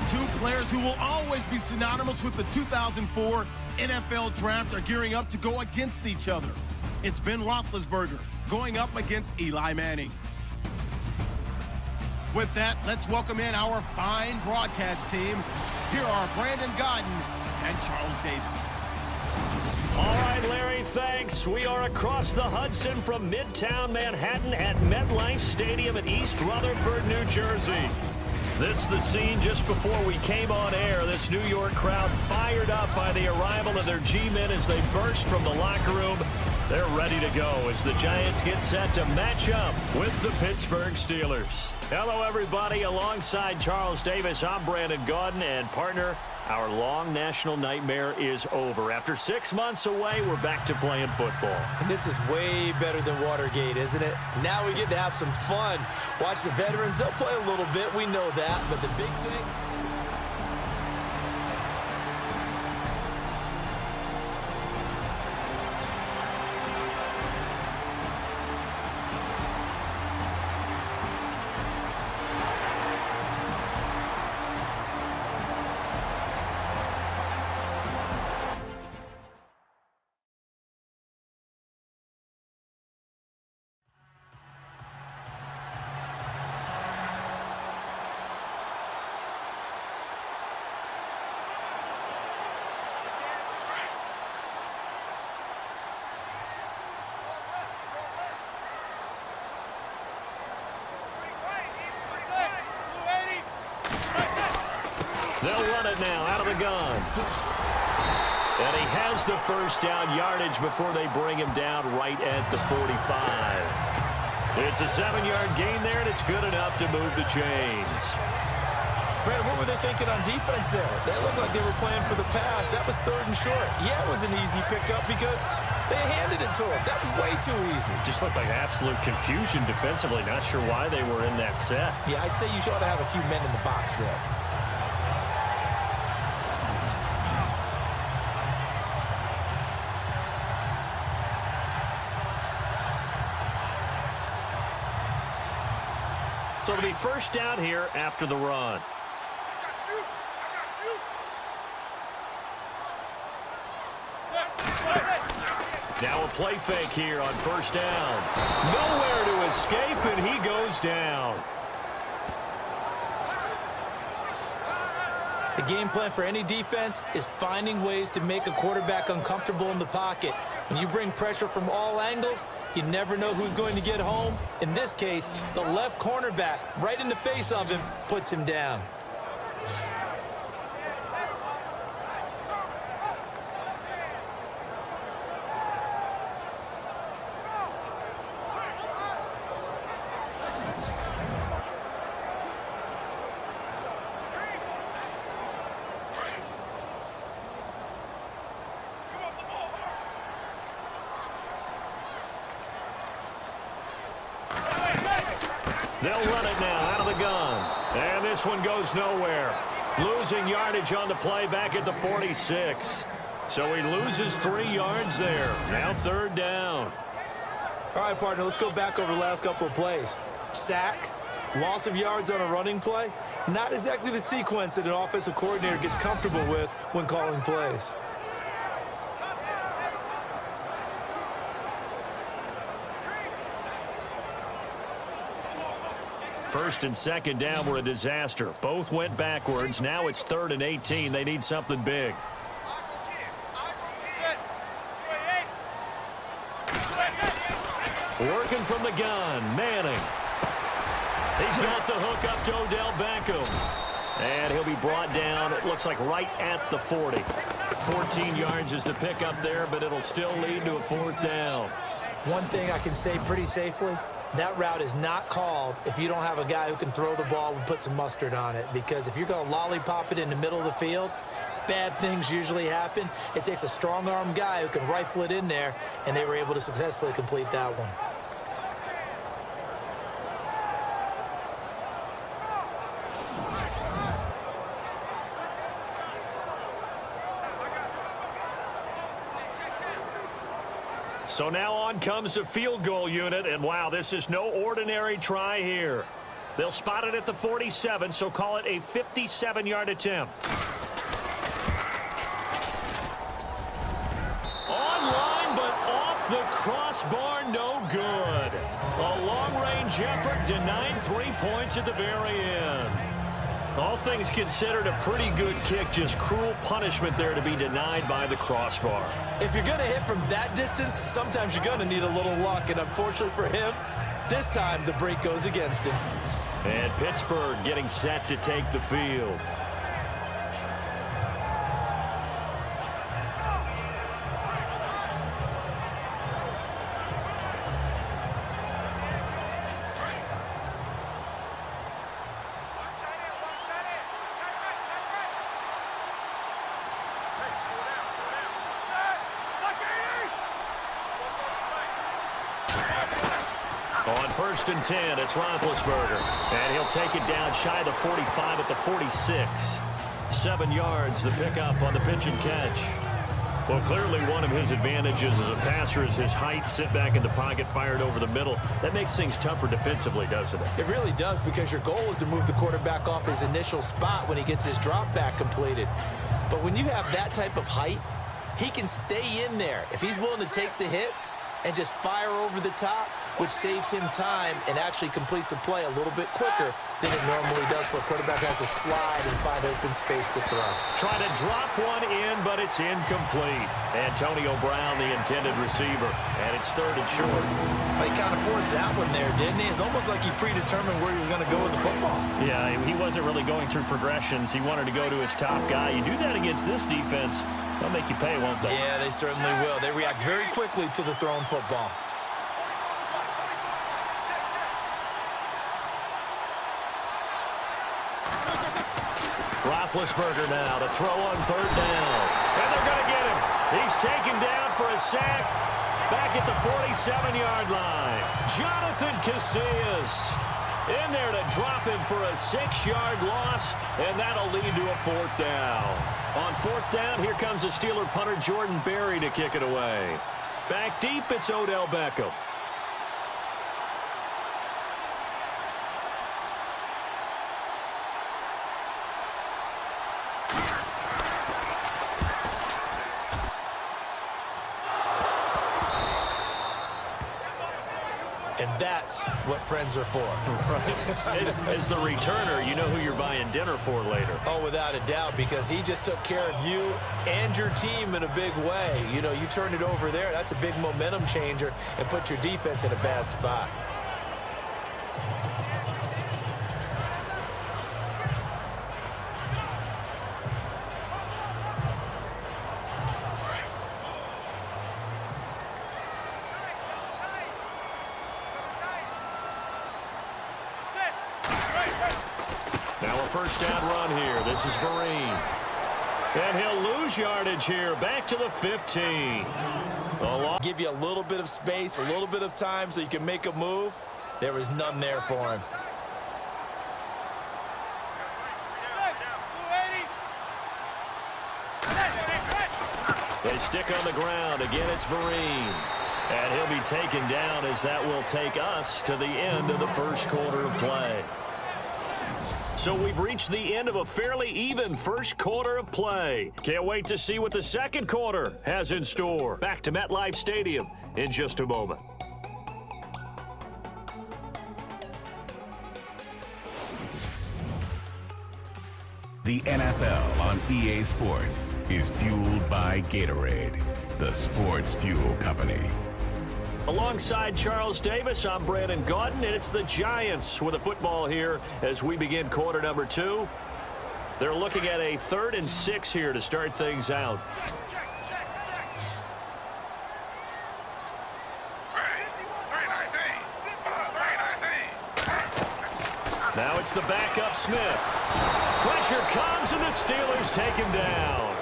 Two players who will always be synonymous with the 2004 NFL Draft are gearing up to go against each other. It's Ben Roethlisberger going up against Eli Manning. With that, let's welcome in our fine broadcast team. Here are Brandon Gaudin and Charles Davis. All right, Larry, thanks. We are across the Hudson from Midtown Manhattan at MetLife Stadium in East Rutherford, New Jersey. This is the scene just before we came on air. This New York crowd fired up by the arrival of their G-men as they burst from the locker room. They're ready to go as the Giants get set to match up with the Pittsburgh Steelers. Hello, everybody. Alongside Charles Davis, I'm Brandon Gaudin, and partner, our long national nightmare is over. After 6 months away, we're back to playing football. And this is way better than Watergate, isn't it? Now we get to have some fun. Watch the veterans. They'll play a little bit. We know that. But the big thing... They'll run it now out of the gun. And he has the first down yardage before they bring him down right at the 45. It's a 7-yard gain there, and it's good enough to move the chains. Brad, what were they thinking on defense there? They looked like they were playing for the pass. That was 3rd and short. Yeah, it was an easy pickup because they handed it to him. That was way too easy. Just looked like absolute confusion defensively. Not sure why they were in that set. Yeah, I'd say you ought to have a few men in the box there. So it'll be first down here after the run. Now a play fake here on first down. Nowhere to escape, and he goes down. The game plan for any defense is finding ways to make a quarterback uncomfortable in the pocket. When you bring pressure from all angles, you never know who's going to get home. In this case, the left cornerback, right in the face of him, puts him down. They'll run it now out of the gun. And this one goes nowhere. Losing yardage on the play back at the 46. So he loses 3 yards there. Now 3rd down. All right, partner, let's go back over the last couple of plays. Sack, loss of yards on a running play. Not exactly the sequence that an offensive coordinator gets comfortable with when calling plays. First and second down were a disaster. Both went backwards. Now it's 3rd and 18. They need something big. Working from the gun, Manning. He's got the hook up to Odell Beckham. And he'll be brought down, it looks like right at the 40. 14 yards is the pickup there, but it'll still lead to a 4th down. One thing I can say pretty safely, that route is not called if you don't have a guy who can throw the ball and put some mustard on it. Because if you're going to lollipop it in the middle of the field, bad things usually happen. It takes a strong-arm guy who can rifle it in there, and they were able to successfully complete that one. So now on comes the field goal unit, and wow, this is no ordinary try here. They'll spot it at the 47, so call it a 57-yard attempt. Online, but off the crossbar, no good. A long-range effort denied 3 points at the very end. All things considered, a pretty good kick, just cruel punishment there to be denied by the crossbar. If you're going to hit from that distance, sometimes you're going to need a little luck, and unfortunately for him, this time the break goes against him. And Pittsburgh getting set to take the field. On 1st and 10, it's Roethlisberger. And he'll take it down shy of the 45 at the 46. 7 yards, the pickup on the pitch and catch. Well, clearly one of his advantages as a passer is his height. Sit back in the pocket, fired over the middle. That makes things tougher defensively, doesn't it? It really does, because your goal is to move the quarterback off his initial spot when he gets his drop back completed. But when you have that type of height, he can stay in there. If he's willing to take the hits and just fire over the top, which saves him time and actually completes a play a little bit quicker than it normally does, for a quarterback has to slide and find open space to throw. Trying to drop one in, but it's incomplete. Antonio Brown, the intended receiver, and it's 3rd and short. Well, he kind of forced that one there, didn't he? It's almost like he predetermined where he was going to go with the football. Yeah, he wasn't really going through progressions. He wanted to go to his top guy. You do that against this defense, they'll make you pay, won't they? Yeah, they certainly will. They react very quickly to the thrown football. Roethlisberger now to throw on 3rd down. And they're going to get him. He's taken down for a sack back at the 47-yard line. Jonathan Casillas in there to drop him for a 6-yard loss, and that'll lead to a 4th down. On 4th down, here comes the Steeler punter Jordan Berry to kick it away. Back deep, it's Odell Beckham. And that's what friends are for. Right. As the returner, you know who you're buying dinner for later. Oh, without a doubt, because he just took care of you and your team in a big way. You know, you turned it over there. That's a big momentum changer and put your defense in a bad spot. Now a 1st down run here. This is Vereen. And he'll lose yardage here. Back to the 15. Give you a little bit of space, a little bit of time so you can make a move. There was none there for him. They stick on the ground. Again, it's Vereen. And he'll be taken down, as that will take us to the end of the 1st quarter of play. So we've reached the end of a fairly even 1st quarter of play. Can't wait to see what the 2nd quarter has in store. Back to MetLife Stadium in just a moment. The NFL on EA Sports is fueled by Gatorade, the sports fuel company. Alongside Charles Davis, I'm Brandon Gaudin, and it's the Giants with a football here as we begin quarter number 2. They're looking at a 3rd and 6 here to start things out. Now it's the backup Smith. Pressure comes, and the Steelers take him down.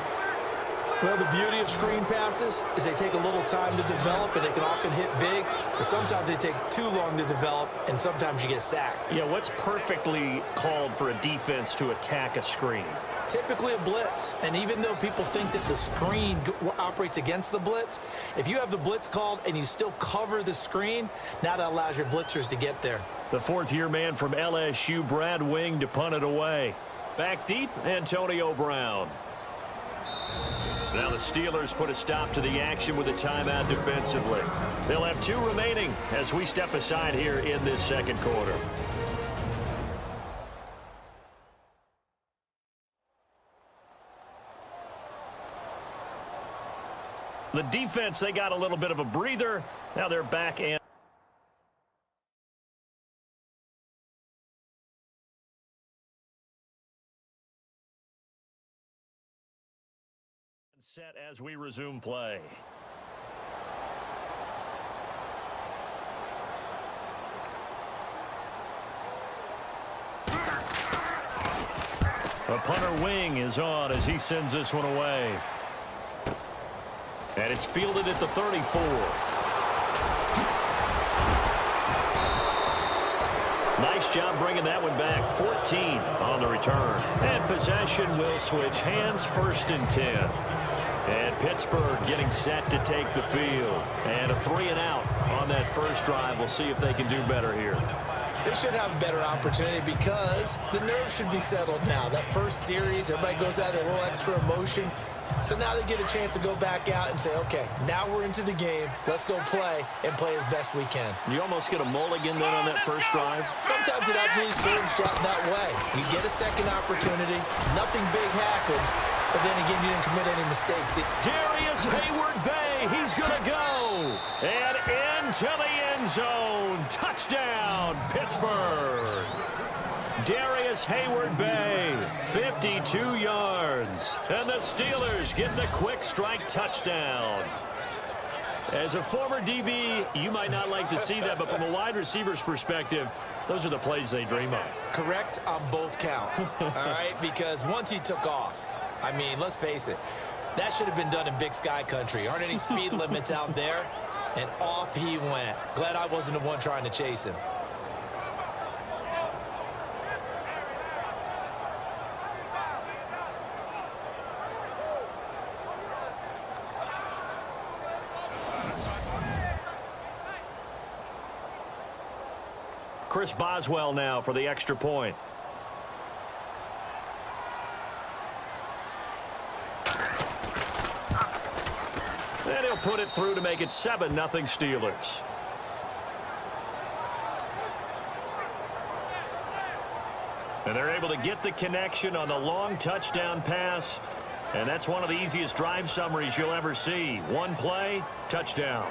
Well, the beauty of screen passes is they take a little time to develop, and they can often hit big, but sometimes they take too long to develop, and sometimes you get sacked. Yeah, what's perfectly called for a defense to attack a screen? Typically a blitz, and even though people think that the screen operates against the blitz, if you have the blitz called and you still cover the screen, now that allows your blitzers to get there. The fourth-year man from LSU, Brad Wing, to punt it away. Back deep, Antonio Brown. Now the Steelers put a stop to the action with a timeout defensively. They'll have 2 remaining as we step aside here in this second quarter. The defense, they got a little bit of a breather. Now they're back and set as we resume play. The punter Wing is on as he sends this one away. And it's fielded at the 34. Nice job bringing that one back. 14 on the return. And possession will switch hands, 1st and 10. And Pittsburgh getting set to take the field. And a 3-and-out on that first drive. We'll see if they can do better here. They should have a better opportunity because the nerves should be settled now. That first series, everybody goes out with a little extra emotion. So now they get a chance to go back out and say, okay, now we're into the game. Let's go play and play as best we can. You almost get a mulligan then on that first drive? Sometimes it absolutely serves that way. You get a second opportunity. Nothing big happened. But then again, you didn't commit any mistakes. Darius Hayward-Bay, he's going to go. And into the end zone. Touchdown, Pittsburgh. Darius Hayward-Bay, 52 yards. And the Steelers get the quick strike touchdown. As a former DB, you might not like to see that, but from a wide receiver's perspective, those are the plays they dream of. Correct on both counts, all right? Because once he took off, I mean, let's face it, that should have been done in Big Sky country. Aren't any speed limits out there? And off he went. Glad I wasn't the one trying to chase him. Chris Boswell now for the extra point. And he'll put it through to make it 7-0 Steelers. And they're able to get the connection on the long touchdown pass. And that's one of the easiest drive summaries you'll ever see. One play, touchdown.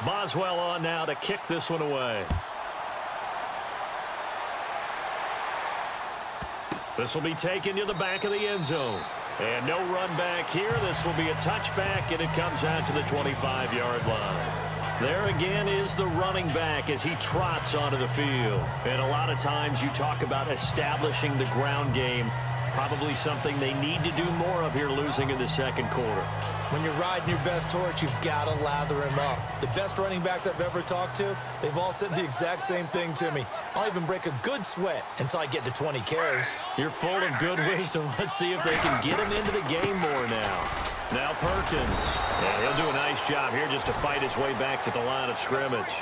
Boswell on now to kick this one away. This will be taken to the back of the end zone. And no run back here. This will be a touchback, and it comes out to the 25-yard line. There again is the running back as he trots onto the field. And a lot of times you talk about establishing the ground game. Probably something they need to do more of here, losing in the second quarter. When you're riding your best horse, you've got to lather him up. The best running backs I've ever talked to, they've all said the exact same thing to me. I'll even break a good sweat until I get to 20 carries. You're full of good wisdom. Let's see if they can get him into the game more now. Now Perkins. Yeah, he'll do a nice job here just to fight his way back to the line of scrimmage.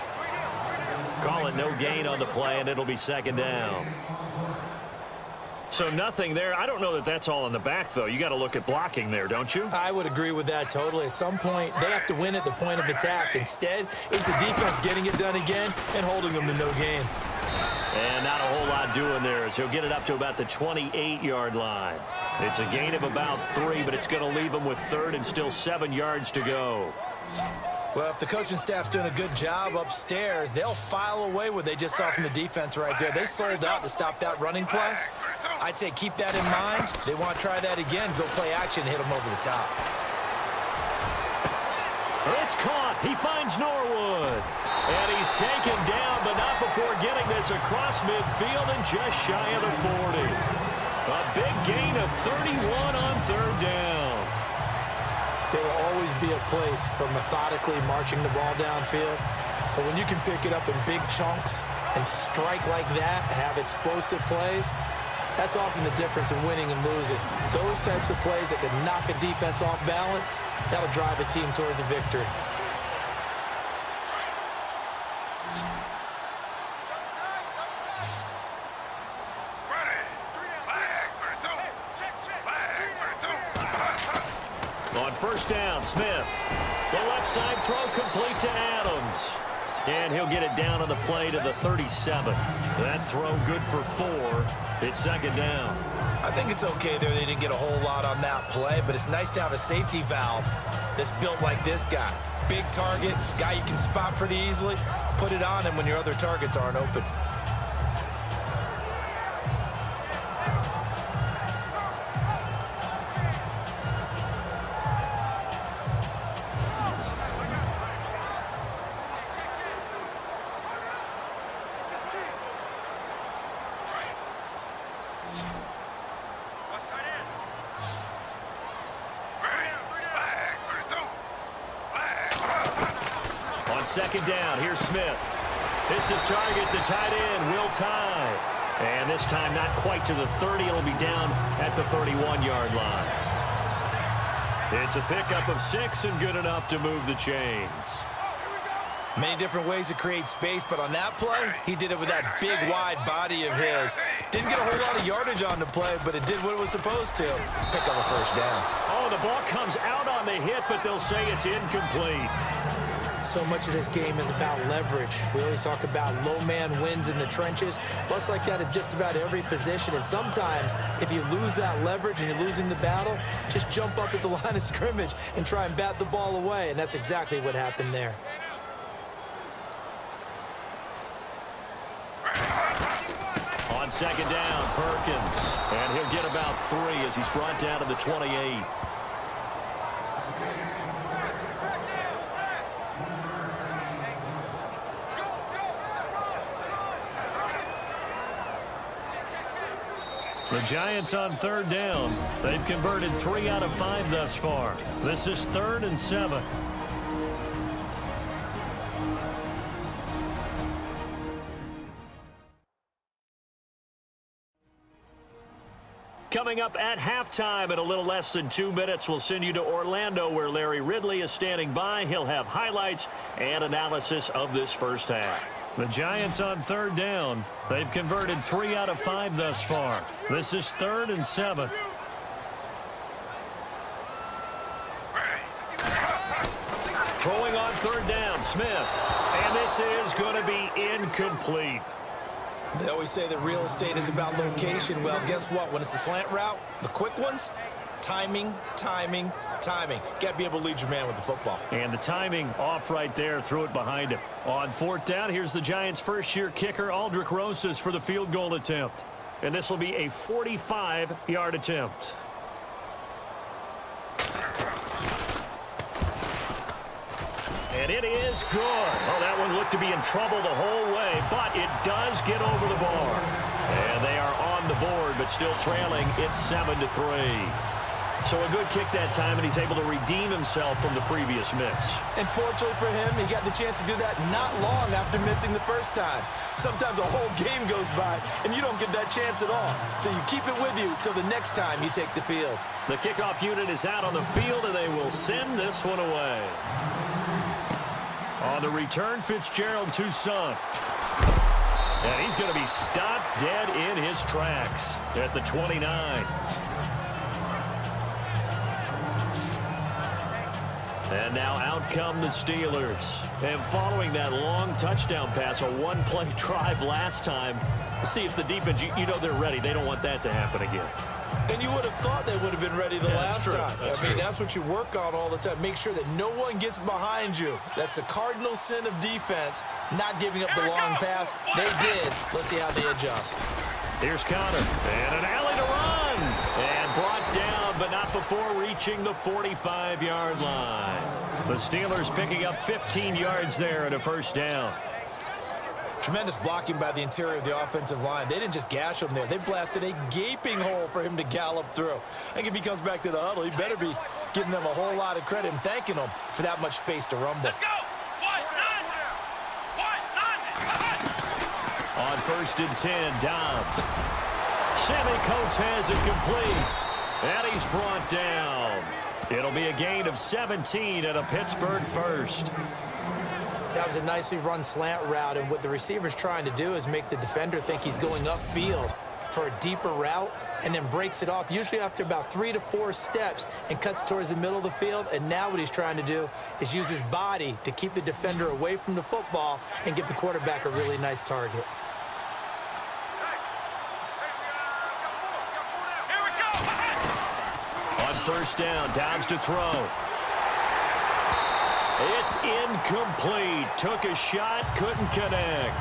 Call it no gain on the play, and it'll be second down. So nothing there. I don't know that that's all in the back, though. You got to look at blocking there, don't you? I would agree with that totally. At some point, they have to win at the point of attack. Instead, it's the defense getting it done again and holding them to no gain. And not a whole lot doing there as he'll get it up to about the 28-yard line. It's a gain of about 3, but it's going to leave him with third and still 7 yards to go. Well, if the coaching staff's doing a good job upstairs, they'll file away what they just saw from the defense right there. They sold out to stop that running play. I'd say keep that in mind. They want to try that again, go play action, hit them over the top. It's caught. He finds Norwood. And he's taken down, but not before getting this across midfield and just shy of the 40. A big gain of 31 on third down. There will always be a place for methodically marching the ball downfield. But when you can pick it up in big chunks and strike like that, have explosive plays, that's often the difference in winning and losing. Those types of plays that can knock a defense off balance, that'll drive a team towards a victory. On first down, Smith. The left side throw complete to Adams. And he'll get it down on the play to the 37. That throw good for 4. It's second down. I think it's okay there. They didn't get a whole lot on that play, but it's nice to have a safety valve that's built like this guy. Big target, guy you can spot pretty easily. Put it on him when your other targets aren't open. Second down, here's Smith. It's his target, the tight end, Will Tye. And this time not quite to the 30. It'll be down at the 31-yard line. It's a pickup of 6 and good enough to move the chains. Many different ways to create space, but on that play, he did it with that big, wide body of his. Didn't get a whole lot of yardage on the play, but it did what it was supposed to. Pick up a first down. Oh, the ball comes out on the hit, but they'll say it's incomplete. So much of this game is about leverage. We always talk about low man wins in the trenches. Well, it's like that at just about every position. And sometimes, if you lose that leverage and you're losing the battle, just jump up at the line of scrimmage and try and bat the ball away. And that's exactly what happened there. On second down, Perkins. And he'll get about 3 as he's brought down to the 28. The Giants on third down. They've converted 3 out of 5 thus far. This is 3rd and 7. Coming up at halftime in a little less than 2 minutes, we'll send you to Orlando where Larry Ridley is standing by. He'll have highlights and analysis of this first half. The Giants on third down. They've converted 3 out of 5 thus far. This is 3rd and 7. Throwing on third down, Smith. And this is going to be incomplete. They always say that real estate is about location. Well, guess what? When it's a slant route, the quick ones, Timing, timing, timing. Got to be able to lead your man with the football. And the timing off right there. Threw it behind him. On fourth down, here's the Giants' first-year kicker, Aldrich Rosas, for the field goal attempt. And this will be a 45-yard attempt. And it is good. Well, that one looked to be in trouble the whole way, but it does get over the bar. And they are on the board, but still trailing. It's 7-3. So a good kick that time, and he's able to redeem himself from the previous miss. And fortunately for him, he got the chance to do that not long after missing the first time. Sometimes a whole game goes by, and you don't get that chance at all. So you keep it with you till the next time you take the field. The kickoff unit is out on the field, and they will send this one away. On the return, Fitzgerald to Son. And he's going to be stopped dead in his tracks at the 29. And now out come the Steelers. And following that long touchdown pass, a one-play drive last time, let's see if the defense, you know they're ready. They don't want that to happen again. And you would have thought they would have been ready the last time. I mean, that's what you work on all the time. Make sure that no one gets behind you. That's the cardinal sin of defense, not giving up the long pass. They did. Let's see how they adjust. Here's Connor. And an alley to run. And brought down, but not before reaching the 45-yard line. The Steelers picking up 15 yards there at a first down. Tremendous blocking by the interior of the offensive line. They didn't just gash him there. They blasted a gaping hole for him to gallop through. I think if he comes back to the huddle, he better be giving them a whole lot of credit and thanking them for that much space to rumble. Let's go! On first and 10, Dobbs. Sammy Coates has it complete. And he's brought down. It'll be a gain of 17 and a Pittsburgh first. That was a nicely run slant route, and what the receiver's trying to do is make the defender think he's going upfield for a deeper route and then breaks it off, usually after about 3 to 4 steps, and cuts towards the middle of the field. And now what he's trying to do is use his body to keep the defender away from the football and give the quarterback a really nice target. On first down, Dobbs to throw. It's incomplete. Took a shot, couldn't connect.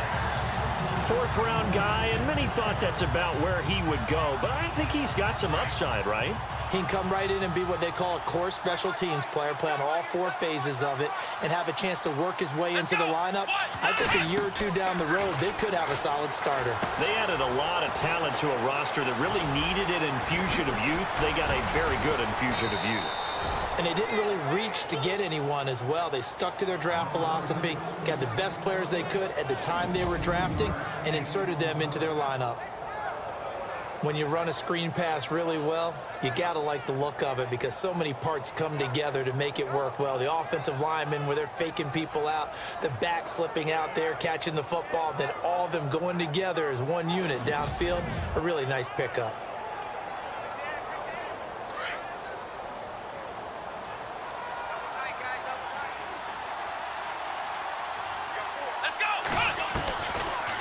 Fourth-round guy, and many thought that's about where he would go. But I think he's got some upside, right? He can come right in and be what they call a core special teams player, play on all 4 phases of it, and have a chance to work his way into the lineup. I think a year or two down the road, they could have a solid starter. They added a lot of talent to a roster that really needed an infusion of youth. They got a very good infusion of youth. And they didn't really reach to get anyone as well. They stuck to their draft philosophy, got the best players they could at the time they were drafting, and inserted them into their lineup. When you run a screen pass really well, you got to like the look of it because so many parts come together to make it work well. The offensive linemen, where they're faking people out, the back slipping out there, catching the football, then all of them going together as one unit downfield, a really nice pickup.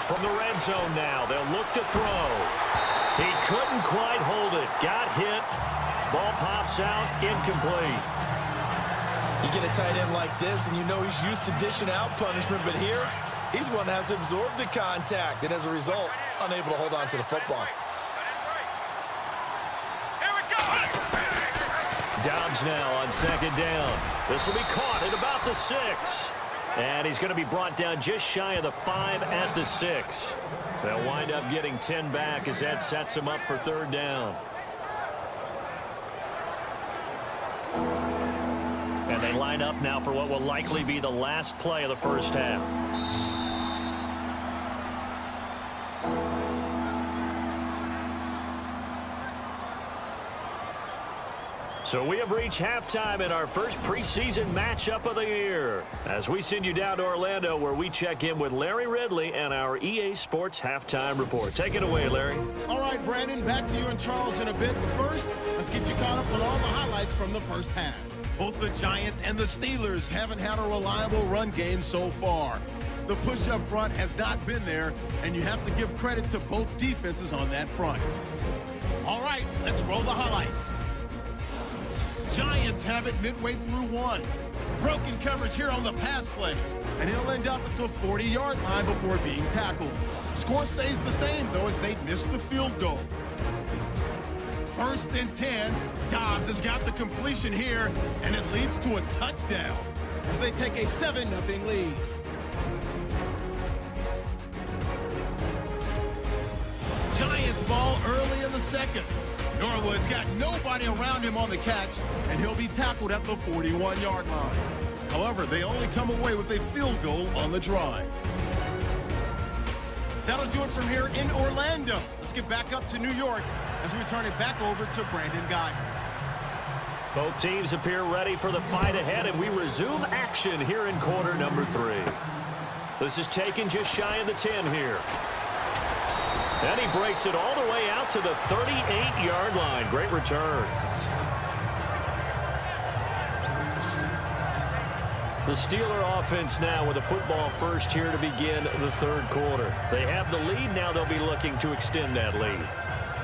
From the red zone now, they'll look to throw. He couldn't quite hold it. Got hit. Ball pops out. Incomplete. You get a tight end like this, and you know he's used to dishing out punishment, but here, he's one that has to absorb the contact, and as a result, unable to hold on to the football. Dobbs now on second down. This will be caught at about the 6. And he's going to be brought down just shy of the 5 at the 6. They'll wind up getting 10 back as that sets him up for third down. And they line up now for what will likely be the last play of the first half. So we have reached halftime in our first preseason matchup of the year as we send you down to Orlando where we check in with Larry Ridley and our EA Sports Halftime Report. Take it away, Larry. All right, Brandon, back to you and Charles in a bit. But first, let's get you caught up on all the highlights from the first half. Both the Giants and the Steelers haven't had a reliable run game so far. The push up front has not been there, and you have to give credit to both defenses on that front. All right, let's roll the highlights. Giants have it midway through one. Broken coverage here on the pass play, and he'll end up at the 40-yard line before being tackled. Score stays the same, though, as they missed the field goal. 1st and 10. Dobbs has got the completion here, and it leads to a touchdown as they take a 7-0 lead. Giants ball early in the second. Norwood's got nobody around him on the catch, and he'll be tackled at the 41-yard line. However, they only come away with a field goal on the drive. That'll do it from here in Orlando. Let's get back up to New York as we turn it back over to Brandon Guyton. Both teams appear ready for the fight ahead, and we resume action here in quarter number 3. This is taken just shy of the 10 here. And he breaks it all the way out to the 38-yard line. Great return. The Steeler offense now with a football first here to begin the third quarter. They have the lead. Now they'll be looking to extend that lead.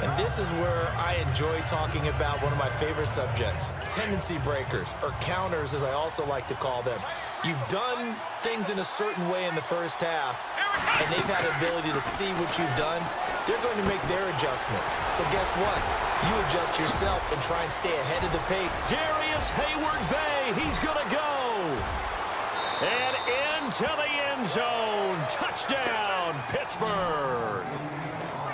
And this is where I enjoy talking about one of my favorite subjects, tendency breakers, or counters as I also like to call them. You've done things in a certain way in the first half, and they've had the ability to see what you've done. They're going to make their adjustments. So guess what? You adjust yourself and try and stay ahead of the pace. Darius Hayward-Bay, he's going to go. And into the end zone. Touchdown, Pittsburgh.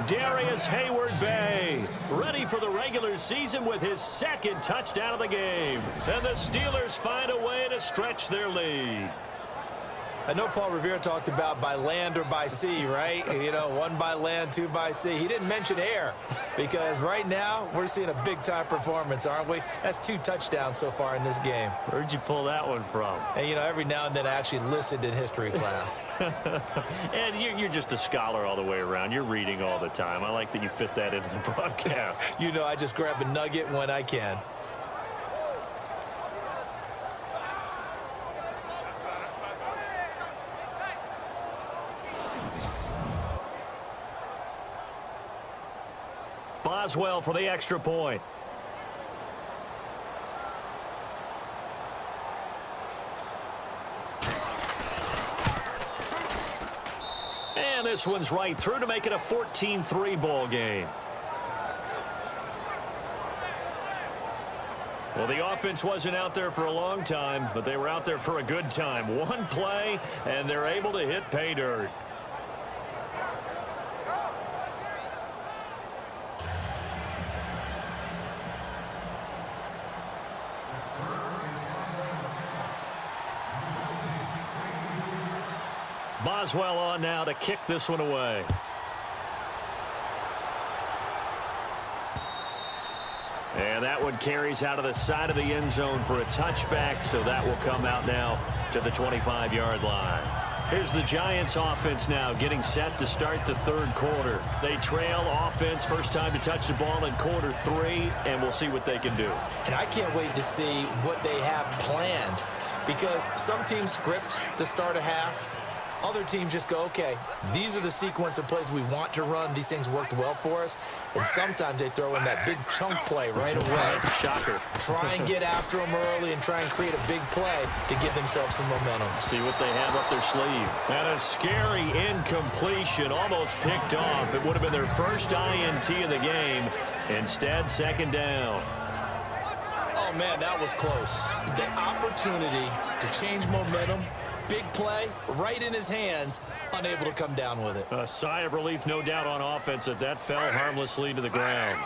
Darius Hayward-Bay ready for the regular season with his 2nd touchdown of the game. And the Steelers find a way to stretch their lead. I know Paul Revere talked about by land or by sea, right? You know, 1 by land, 2 by sea. He didn't mention air because right now we're seeing a big-time performance, aren't we? That's 2 touchdowns so far in this game. Where'd you pull that one from? And, you know, every now and then I actually listened in history class. And you're just a scholar all the way around. You're reading all the time. I like that you fit that into the broadcast. You know, I just grab a nugget when I can. Boswell for the extra point. And this one's right through to make it a 14-3 ball game. Well, the offense wasn't out there for a long time, but they were out there for a good time. One play, and they're able to hit pay dirt. Boswell on now to kick this one away. And that one carries out of the side of the end zone for a touchback, so that will come out now to the 25-yard line. Here's the Giants offense now getting set to start the third quarter. They trail offense, first time to touch the ball in quarter 3, and we'll see what they can do. And I can't wait to see what they have planned because some teams script to start a half. Other teams just go, okay, these are the sequence of plays we want to run. These things worked well for us. And sometimes they throw in that big chunk play right away. Shocker. Try and get after them early and try and create a big play to give themselves some momentum. See what they have up their sleeve. And a scary incompletion, almost picked off. It would have been their first INT of the game. Instead, 2nd down. Oh, man, that was close. The opportunity to change momentum, big play, right in his hands, unable to come down with it. A sigh of relief, no doubt, on offense that fell harmlessly to the ground.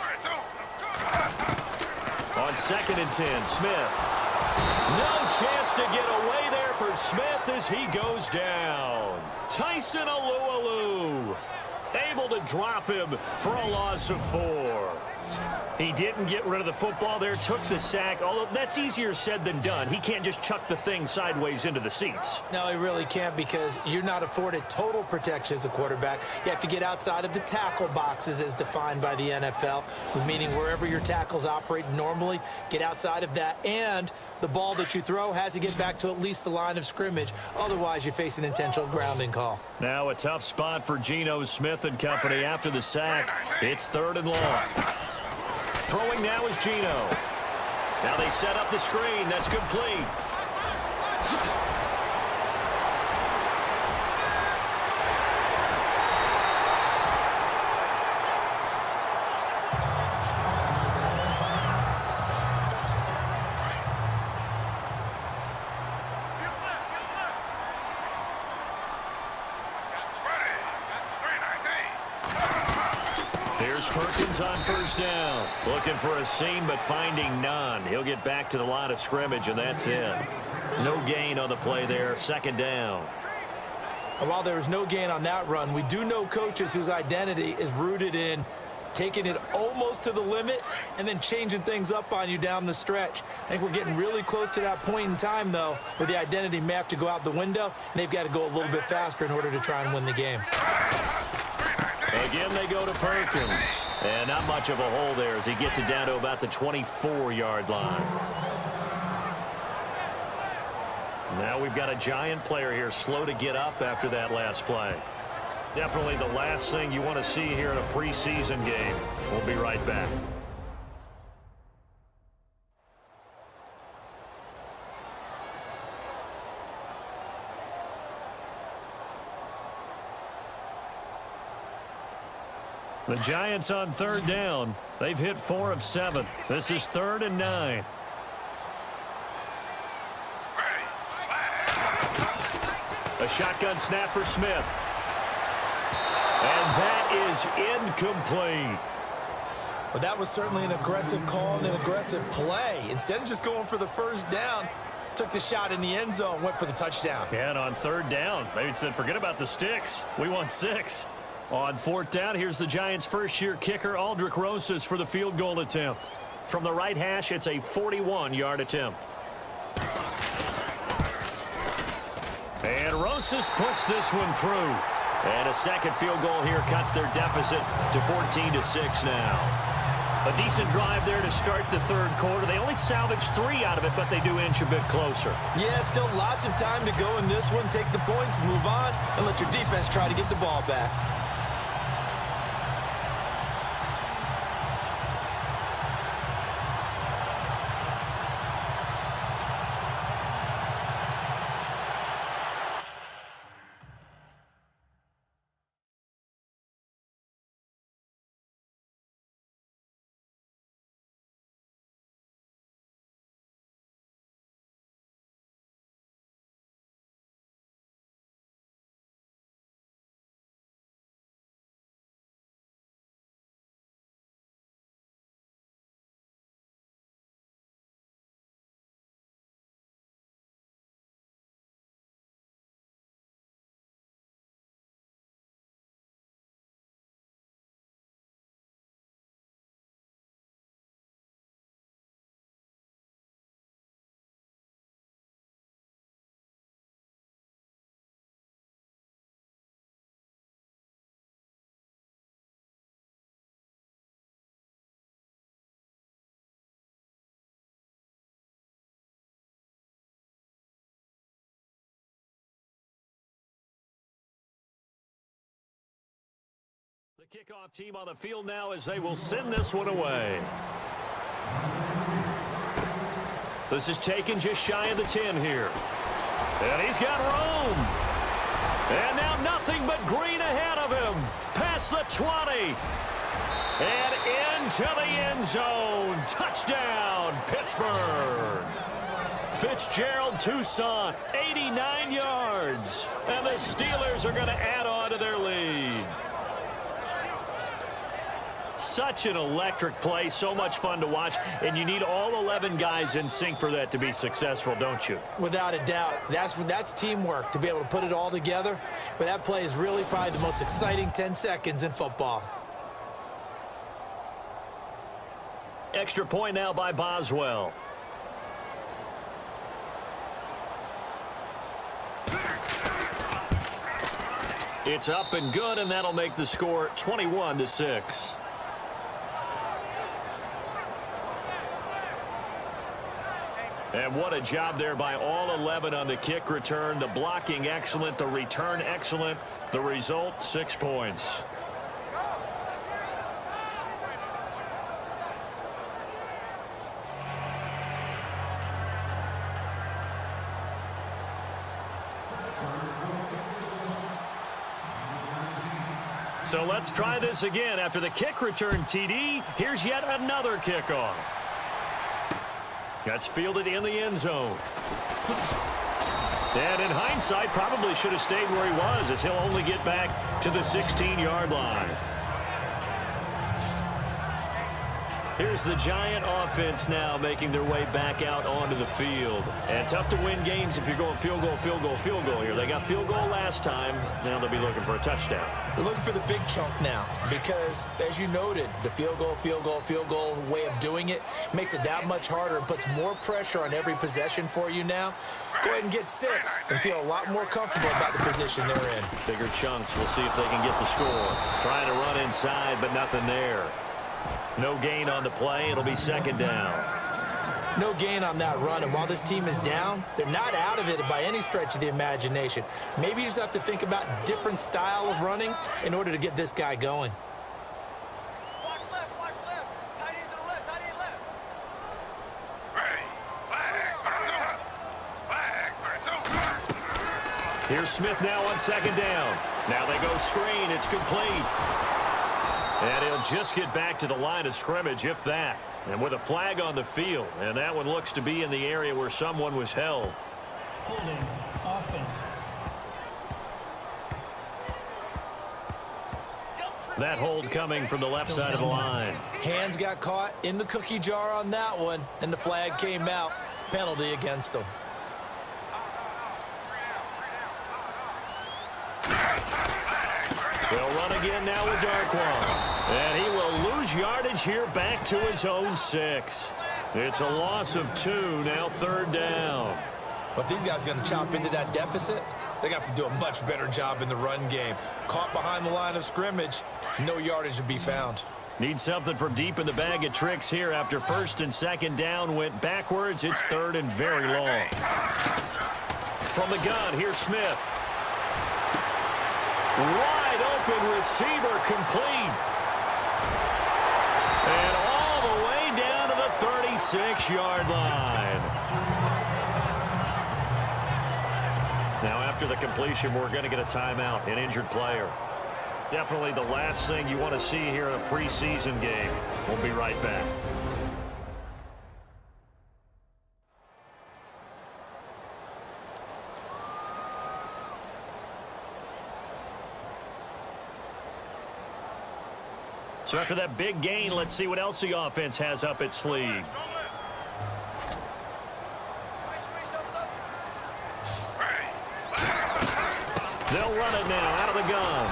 On 2nd and 10, Smith. No chance to get away there for Smith as he goes down. Tyson Alualu able to drop him for a loss of 4. He didn't get rid of the football there, took the sack, although that's easier said than done. He can't just chuck the thing sideways into the seats. No, he really can't because you're not afforded total protection as a quarterback. You have to get outside of the tackle boxes as defined by the NFL, meaning wherever your tackles operate normally, get outside of that, and the ball that you throw has to get back to at least the line of scrimmage. Otherwise, you face an intentional grounding call. Now a tough spot for Geno Smith and company after the sack. It's 3rd and long. Throwing now is Geno. Now they set up the screen. That's complete. Here's Perkins on first down. Looking for a seam, but finding none. He'll get back to the line of scrimmage, and that's it. No gain on the play there. Second down. And while there was no gain on that run, we do know coaches whose identity is rooted in taking it almost to the limit and then changing things up on you down the stretch. I think we're getting really close to that point in time, though, where the identity may have to go out the window, and they've got to go a little bit faster in order to try and win the game. Again, they go to Perkins. And not much of a hole there as he gets it down to about the 24-yard line. Now we've got a Giant player here slow to get up after that last play. Definitely the last thing you want to see here in a preseason game. We'll be right back. The Giants on third down. They've hit 4 of 7. This is 3rd and 9. A shotgun snap for Smith. And that is incomplete. Well, that was certainly an aggressive call and an aggressive play. Instead of just going for the first down, took the shot in the end zone, went for the touchdown. Yeah, and on third down, they said, forget about the sticks. We want 6. On 4th down, here's the Giants' first-year kicker, Aldrich Rosas, for the field goal attempt. From the right hash, it's a 41-yard attempt. And Rosas puts this one through. And a second field goal here cuts their deficit to 14-6 now. A decent drive there to start the third quarter. They only salvaged 3 out of it, but they do inch a bit closer. Yeah, still lots of time to go in this one. Take the points, move on, and let your defense try to get the ball back. The kickoff team on the field now as they will send this one away. This is taken just shy of the 10 here. And he's got room. And now nothing but green ahead of him. Past the 20. And into the end zone. Touchdown, Pittsburgh. Fitzgerald Toussaint, 89 yards. And the Steelers are going to add on to their lead. Such an electric play, so much fun to watch, and you need all 11 guys in sync for that to be successful, don't you? Without a doubt. That's teamwork, to be able to put it all together. But that play is really probably the most exciting 10 seconds in football. Extra point now by Boswell. It's up and good, and that'll make the score 21-6. And what a job there by all 11 on the kick return. The blocking excellent, the return excellent. The result, 6 points. So let's try this again. After the kick return TD, here's yet another kickoff. That's fielded in the end zone. And in hindsight, probably should have stayed where he was, as he'll only get back to the 16-yard line. Here's the Giant offense now making their way back out onto the field. And tough to win games if you're going field goal, field goal, field goal here. They got field goal last time. Now they'll be looking for a touchdown. They're looking for the big chunk now because, as you noted, the field goal, field goal, field goal way of doing it makes it that much harder and puts more pressure on every possession for you now. Go ahead and get 6 and feel a lot more comfortable about the position they're in. Bigger chunks. We'll see if they can get the score. Trying to run inside, but nothing there. No gain on the play. It'll be second down. No gain on that run, and while this team is down, they're not out of it by any stretch of the imagination. Maybe you just have to think about a different style of running in order to get this guy going. Watch left. Tight end to the left, tight end left. Here's Smith now on second down. Now they go screen. It's complete. And he'll just get back to the line of scrimmage, if that. And with a flag on the field. And that one looks to be in the area where someone was held. Holding offense. That hold coming from the left side of the line. Hands got caught in the cookie jar on that one, and the flag came out. Penalty against him. They'll run again now with Darkwan. And he will lose yardage here back to his own 6. It's a loss of 2, now third down. But these guys are going to chop into that deficit. They got to do a much better job in the run game. Caught behind the line of scrimmage, no yardage to be found. Need something from deep in the bag of tricks here after first and second down went backwards. It's third and very long. From the gun, here's Smith. Wide open receiver complete. And all the way down to the 36-yard line. Now after the completion, we're going to get a timeout, an injured player. Definitely the last thing you want to see here in a preseason game. We'll be right back. So after that big gain, let's see what else the offense has up its sleeve. They'll run it now out of the gun.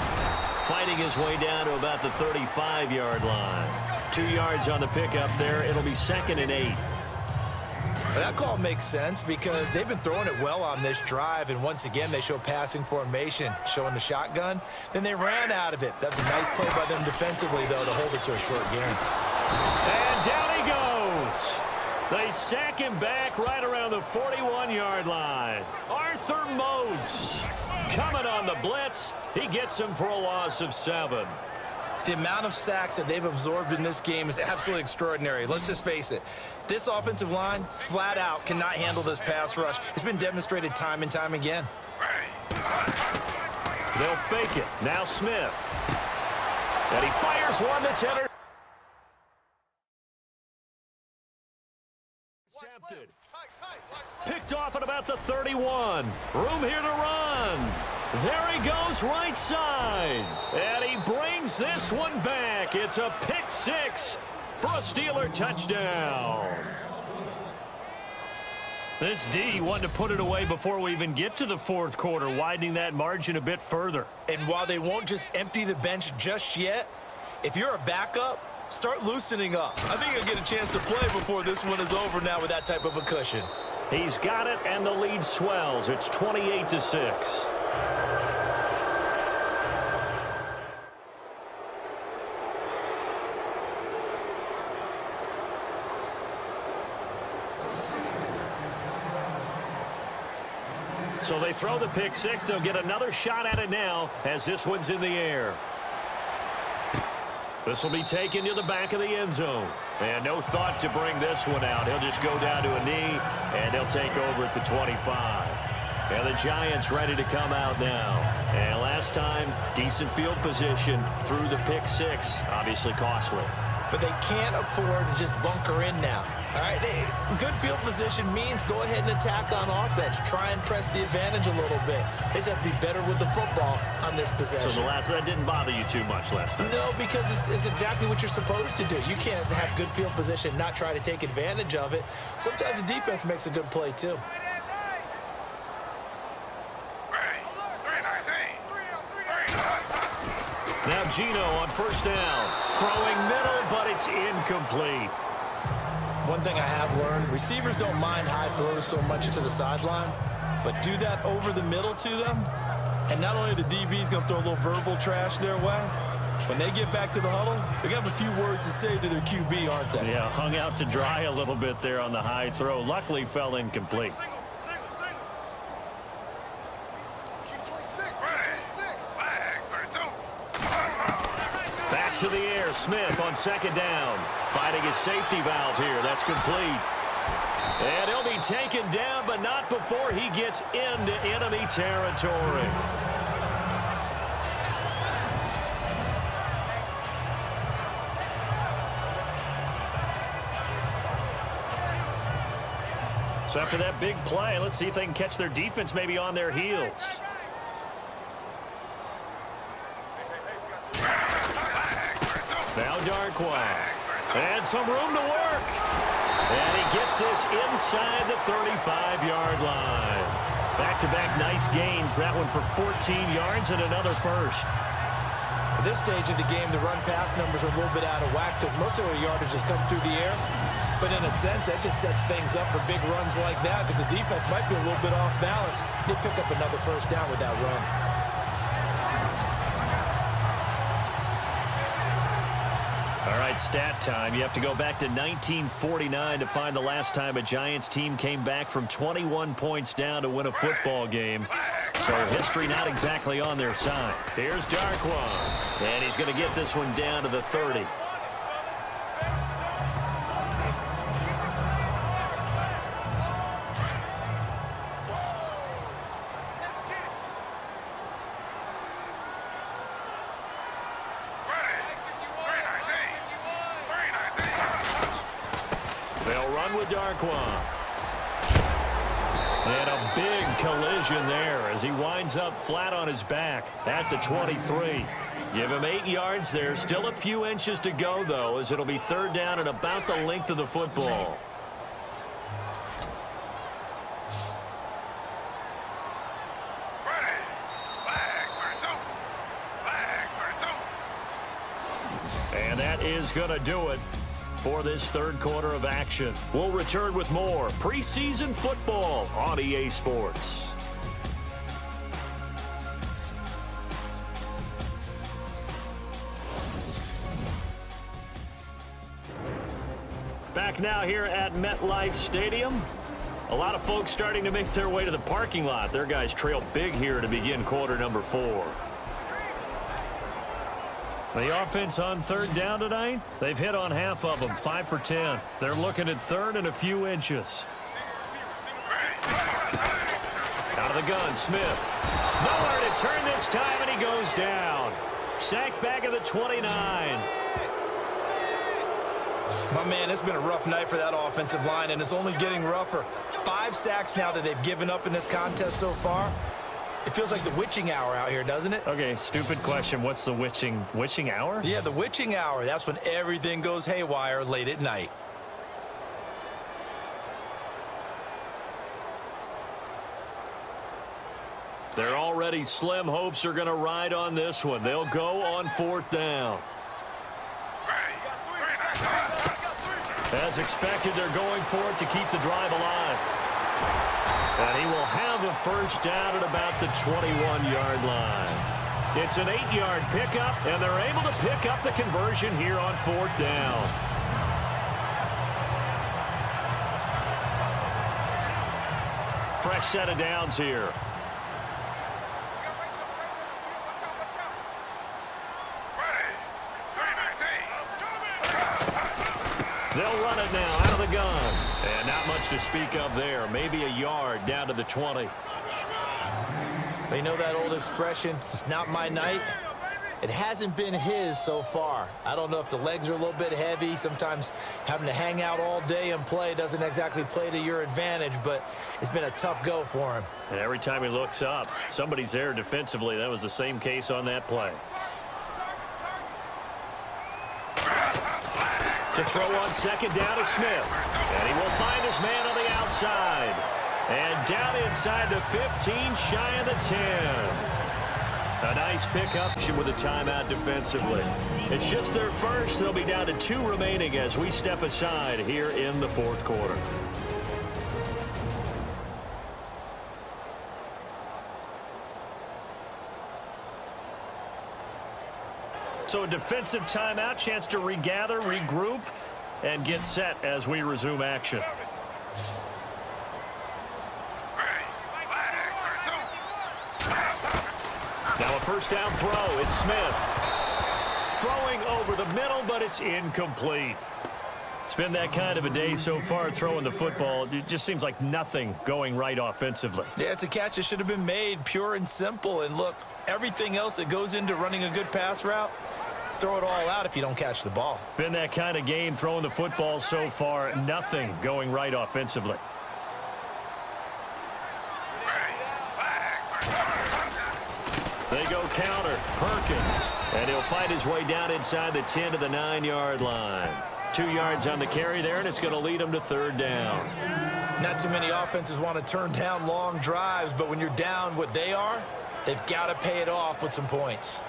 Fighting his way down to about the 35-yard line. 2 yards on the pickup there. It'll be second and 8. That call makes sense because they've been throwing it well on this drive, and once again they show passing formation, showing the shotgun. Then they ran out of it. That's a nice play by them defensively, though, to hold it to a short gain. And down he goes. They sack him back right around the 41-yard line. Arthur Moats coming on the blitz. He gets him for a loss of 7. The amount of sacks that they've absorbed in this game is absolutely extraordinary. Let's just face it. This offensive line, flat out, cannot handle this pass rush. It's been demonstrated time and time again. They'll fake it. Now Smith. And he fires one that's intercepted. Picked off at about the 31. Room here to run. There he goes right side. And he brings this one back. It's a pick 6 for a Steeler touchdown. This D wanted to put it away before we even get to the fourth quarter, widening that margin a bit further. And while they won't just empty the bench just yet, if you're a backup, start loosening up. I think you'll get a chance to play before this one is over now with that type of a cushion. He's got it, and the lead swells. It's 28-6. So they throw the pick 6. They'll get another shot at it now as this one's in the air. This will be taken to the back of the end zone. And no thought to bring this one out. He'll just go down to a knee, and they'll take over at the 25. And the Giants ready to come out now. And last time, decent field position through the pick six. Obviously costly. But they can't afford to just bunker in now. All right, good field position means go ahead and attack on offense. Try and press the advantage a little bit. They just have to be better with the football on this possession. So that didn't bother you too much last time? No, because it's exactly what you're supposed to do. You can't have good field position, not try to take advantage of it. Sometimes the defense makes a good play, too. Now Gino on first down. Throwing middle, but it's incomplete. One thing I have learned, receivers don't mind high throws so much to the sideline, but do that over the middle to them, and not only the DB's going to throw a little verbal trash their way, when they get back to the huddle, they're going to have a few words to say to their QB, aren't they? Yeah, hung out to dry a little bit there on the high throw. Luckily fell incomplete. Back to the air, Smith on second down. Finding his safety valve here. That's complete. And he'll be taken down, but not before he gets into enemy territory. So after that big play, let's see if they can catch their defense maybe on their heels. Now Darkwa. And some room to work. And he gets this inside the 35-yard line. Back-to-back nice gains. That one for 14 yards and another first. At this stage of the game, the run-pass numbers are a little bit out of whack because most of their yardage has come through the air. But in a sense, that just sets things up for big runs like that because the defense might be a little bit off balance. They pick up another first down with that run. All right, stat time. You have to go back to 1949 to find the last time a Giants team came back from 21 points down to win a football game. So history not exactly on their side. Here's Darkwa. And he's going to get this one down to the 30. They'll run with Darkwa. And a big collision there as he winds up flat on his back at the 23. Give him 8 yards there. Still a few inches to go, though, as it'll be third down and about the length of the football. And that is going to do it for this third quarter of action. We'll return with more preseason football on EA Sports. Back now here at MetLife Stadium. A lot of folks starting to make their way to the parking lot. Their guys trail big here to begin quarter number 4. The offense on third down tonight, they've hit on half of them, 5 for 10. They're looking at third and a few inches. Out of the gun, Smith. Nowhere to turn this time, and he goes down. Sacked back at the 29. My man, it's been a rough night for that offensive line, and it's only getting rougher. 5 sacks now that they've given up in this contest so far. It feels like the witching hour out here, doesn't it? Okay, stupid question. What's the witching hour? Yeah, the witching hour. That's when everything goes haywire late at night. They're already slim hopes are going to ride on this one. They'll go on fourth down. As expected, they're going for it to keep the drive alive. And he will have a first down at about the 21-yard line. It's an 8-yard pickup, and they're able to pick up the conversion here on fourth down. Fresh set of downs here. They'll run it now out of the gun. And not much to speak of there. Maybe a yard down to the 20. You know that old expression, it's not my night? It hasn't been his so far. I don't know if the legs are a little bit heavy. Sometimes having to hang out all day and play doesn't exactly play to your advantage, but it's been a tough go for him. And every time he looks up, somebody's there defensively. That was the same case on that play. To throw on second down to Smith. And he will find his man on the outside. And down inside the 15, shy of the 10. A nice pickup with a timeout defensively. It's just their first. They'll be down to 2 remaining as we step aside here in the fourth quarter. So a defensive timeout, chance to regather, regroup, and get set as we resume action. Now a first down throw. It's Smith. Throwing over the middle, but it's incomplete. It's been that kind of a day so far throwing the football. It just seems like nothing going right offensively. Yeah, it's a catch that should have been made, pure and simple. And look, everything else that goes into running a good pass route, throw it all out if you don't catch the ball. Been that kind of game throwing the football so far. Nothing going right offensively. They go counter. Perkins. And he'll fight his way down inside the 10 to the 9-yard line. 2 yards on the carry there, and it's going to lead him to third down. Not too many offenses want to turn down long drives, but when you're down what they are, they've got to pay it off with some points.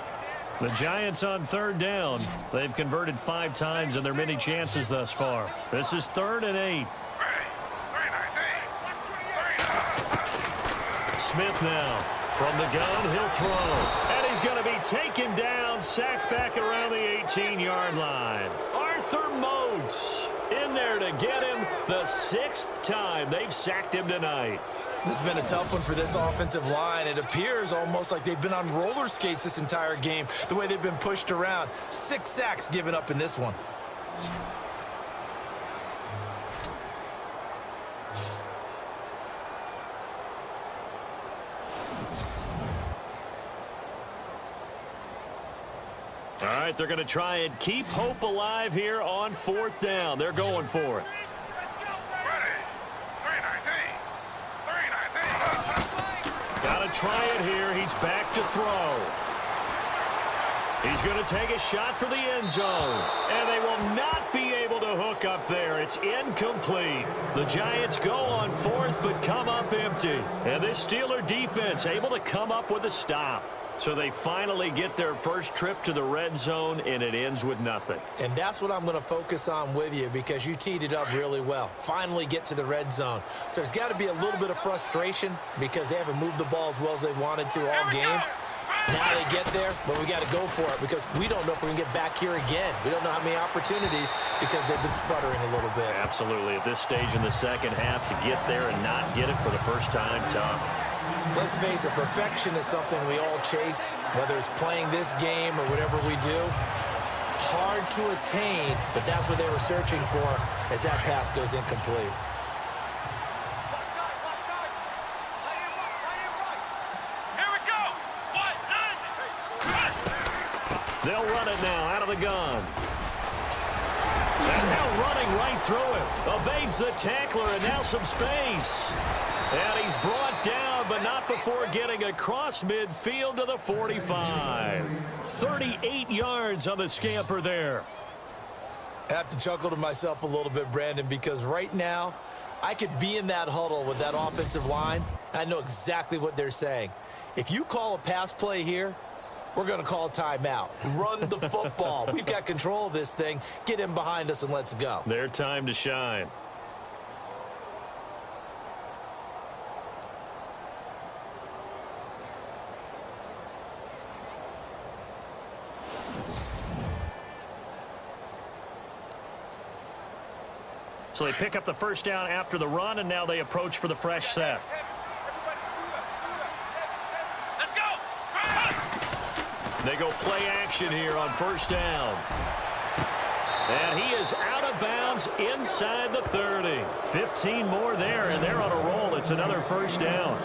The Giants on third down. They've converted 5 times in their many chances thus far. This is 3rd and 8. Smith now. From the gun, he'll throw. And he's going to be taken down, sacked back around the 18-yard line. Arthur Moats in there to get him the 6th time they've sacked him tonight. This has been a tough one for this offensive line. It appears almost like they've been on roller skates this entire game, the way they've been pushed around. 6 sacks given up in this one. All right, they're going to try and keep hope alive here on 4th down. They're going for it. Got to try it here. He's back to throw. He's going to take a shot for the end zone. And they will not be able to hook up there. It's incomplete. The Giants go on 4th but come up empty. And this Steeler defense able to come up with a stop. So they finally get their first trip to the red zone, and it ends with nothing. And that's what I'm going to focus on with you because you teed it up really well. Finally get to the red zone. So there's got to be a little bit of frustration because they haven't moved the ball as well as they wanted to all game. Now they get there, but we got to go for it because we don't know if we can get back here again. We don't know how many opportunities because they've been sputtering a little bit. Absolutely. At this stage in the second half, to get there and not get it for the first time, tough. Let's face it, perfection is something we all chase, whether it's playing this game or whatever we do. Hard to attain, but that's what they were searching for as that pass goes incomplete. They'll run it now out of the gun. And now running right through him. Evades the tackler and now some space. And he's brought down, but not before getting across midfield to the 45. 38 yards on the scamper there. I have to chuckle to myself a little bit, Brandon, because right now I could be in that huddle with that offensive line. I know exactly what they're saying. If you call a pass play here, we're going to call a timeout. Run the football. We've got control of this thing. Get him behind us and let's go. Their time to shine. So they pick up the first down after the run, and now they approach for the fresh set. They go play action here on first down. And he is out of bounds inside the 30. 15 more there, and they're on a roll. It's another first down.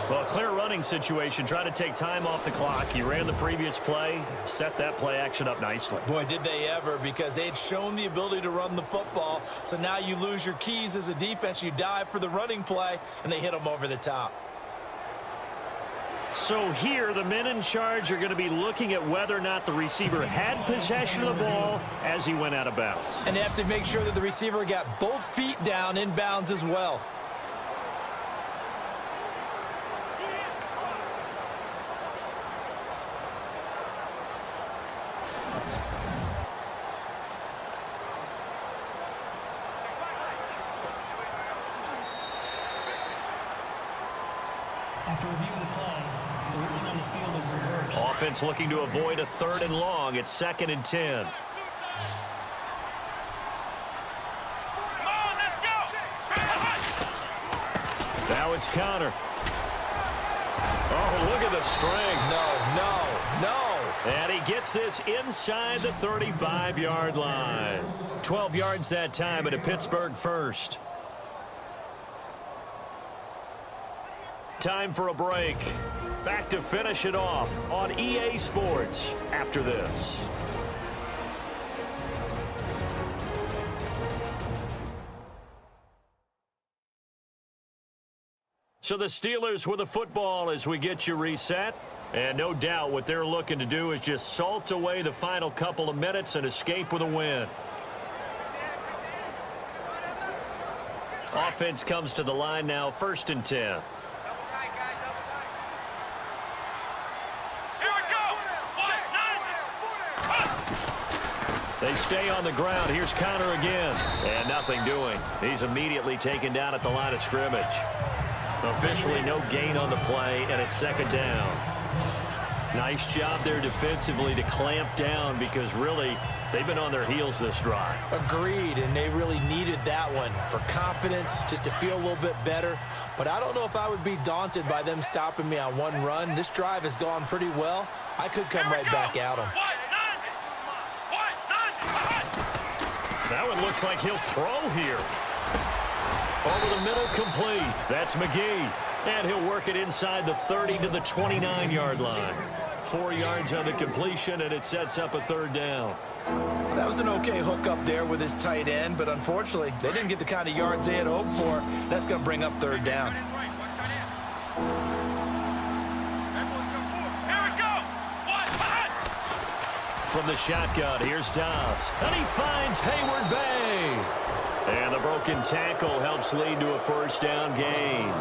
Well, clear running situation. Try to take time off the clock. He ran the previous play, set that play action up nicely. Boy, did they ever, because they had shown the ability to run the football. So now you lose your keys as a defense. You dive for the running play, and they hit them over the top. So here, the men in charge are going to be looking at whether or not the receiver had possession of the ball as he went out of bounds. And they have to make sure that the receiver got both feet down in bounds as well. After review of the play, the ruling on the field is reversed. Offense looking to avoid a 3rd and long. It's 2nd and 10. Now it's counter. Oh, look at the strength. No. And he gets this inside the 35-yard line. 12 yards that time at a Pittsburgh first. Time for a break. Back to finish it off on EA Sports after this. So the Steelers with the football as we get you reset. And no doubt what they're looking to do is just salt away the final couple of minutes and escape with a win. Offense comes to the line now, 1st and 10. They stay on the ground. Here's counter again. And nothing doing. He's immediately taken down at the line of scrimmage. Officially no gain on the play, and it's 2nd down. Nice job there defensively to clamp down because really they've been on their heels this drive. Agreed, and they really needed that one for confidence, just to feel a little bit better. But I don't know if I would be daunted by them stopping me on one run. This drive has gone pretty well. I could come right back at them. That one looks like he'll throw here. Over the middle, complete. That's McGee. And he'll work it inside the 30 to the 29-yard line. 4 yards on the completion, and it sets up a 3rd down. That was an okay hook up there with his tight end, but unfortunately, they didn't get the kind of yards they had hoped for. That's going to bring up 3rd down. From the shotgun, here's Dobbs. And he finds Hayward Bay. And the broken tackle helps lead to a 1st down gain.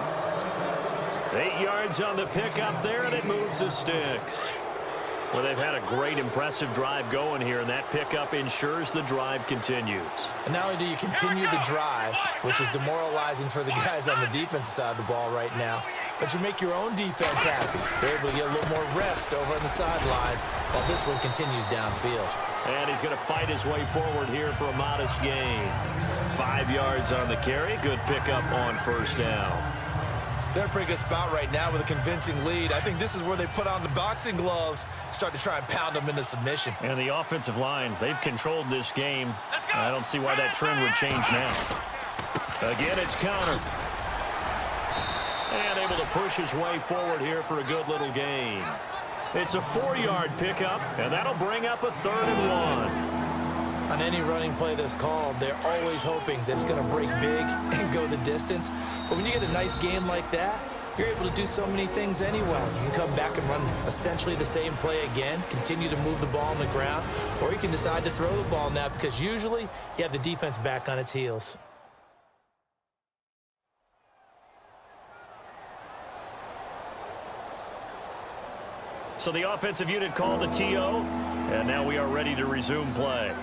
8 yards on the pickup there, and it moves the sticks. Well, they've had a great, impressive drive going here, and that pickup ensures the drive continues. And not only do you continue the drive, which is demoralizing for the guys on the defensive side of the ball right now, but you make your own defense happy. They're able to get a little more rest over on the sidelines while this one continues downfield. And he's going to fight his way forward here for a modest gain. 5 yards on the carry. Good pickup on 1st down. They're in a pretty good spot right now with a convincing lead. I think this is where they put on the boxing gloves, start to try and pound them into submission. And the offensive line, they've controlled this game. I don't see why that trend would change now. Again, it's counter. And able to push his way forward here for a good little gain. It's a 4-yard pickup, and that'll bring up a 3rd and 1. On any running play that's called, they're always hoping that it's going to break big and go the distance. But when you get a nice game like that, you're able to do so many things anyway. You can come back and run essentially the same play again, continue to move the ball on the ground, or you can decide to throw the ball now because usually you have the defense back on its heels. So the offensive unit called the TO, and now we are ready to resume play.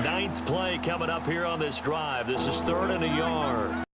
9th play coming up here on this drive. This is 3rd and a yard.